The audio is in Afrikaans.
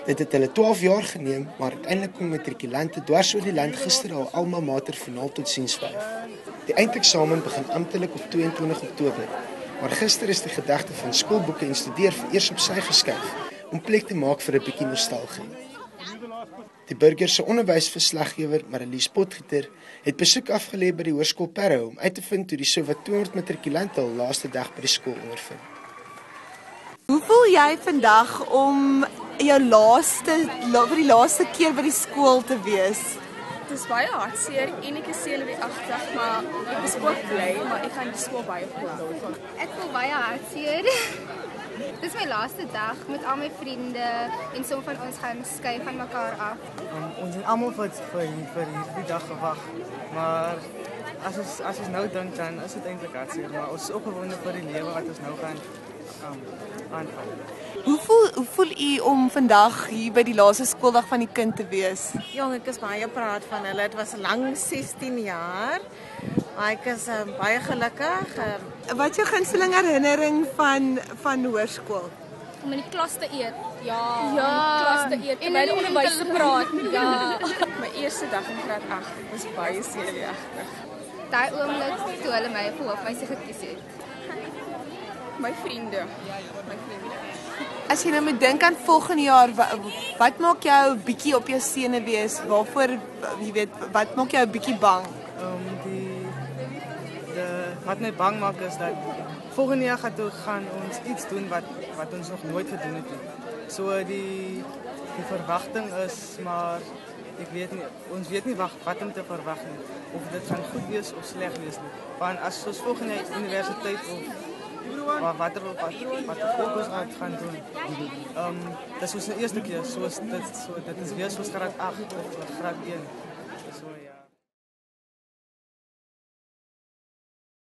Dit het hulle 12 jaar geneem, maar uiteindelik kon matrikulante dwars oor die land gister al alma mater finaal tot siens vyf. Die eindeksamen begin amptelik op 22 Oktober, maar gister is die gedagte van skoolboeke en studeer vir eers op sy geskuif om plek te maak vir 'n bietjie nostalgie. Die Burger se onderwysverslaggewer, Marlies Potgieter, het besoek afgelê by die hoërskool Parow om uit te vind hoe die sowat 200 matrikulante hul laaste dag by die skool ondervind. Hoe voel jy vandag om jou vir die laaste keer by die skool te wees? Het is baie hartseer en ek is senuweeagtig, maar ek is ook bly, maar ek gaan die skool baie glo. Ek voel baie hartseer. Dit is my laaste dag met al my vriende en sommige van ons gaan skei van mekaar af. Ons het almal vir hierdie dag gewag, maar as ons nou dink dan is dit eintlik hartseer, maar ons is opgewonde vir die lewe wat ons nou gaan aangaan. Hoe voel u om vandag hier by die laaste skooldag van die kind te wees? Jong, ek is baie proud van hulle. Dit was lang 16 jaar. Maar ek is baie gelukkig. Wat is jou gunsteling herinnering van hoërskool? Om in die klas te eet. Ja, in die klas te eet en by die onderwys te praat. Ja, my eerste dag in graad 8 was baie senuweeagtig. Daai oomblik toe hulle my hoofmeisie gekies het. My vriende. As jy nou moet dink aan volgende jaar, wat maak jou bietjie op jou senuwees? Waarvoor, jy weet, wat maak jou bietjie bang? Wat my bang maak is dat volgende jaar gaan ons iets doen wat ons nog nooit gedoen het. So die verwagting is, maar ons weet nie wat om te verwag nie. Of dit gaan goed wees of sleg wees nie. Want as ons volgende universiteit of wat fokus gaan doen. Dit is ons eerste keer, dit is weer soos graad 8 of graad 1. So ja.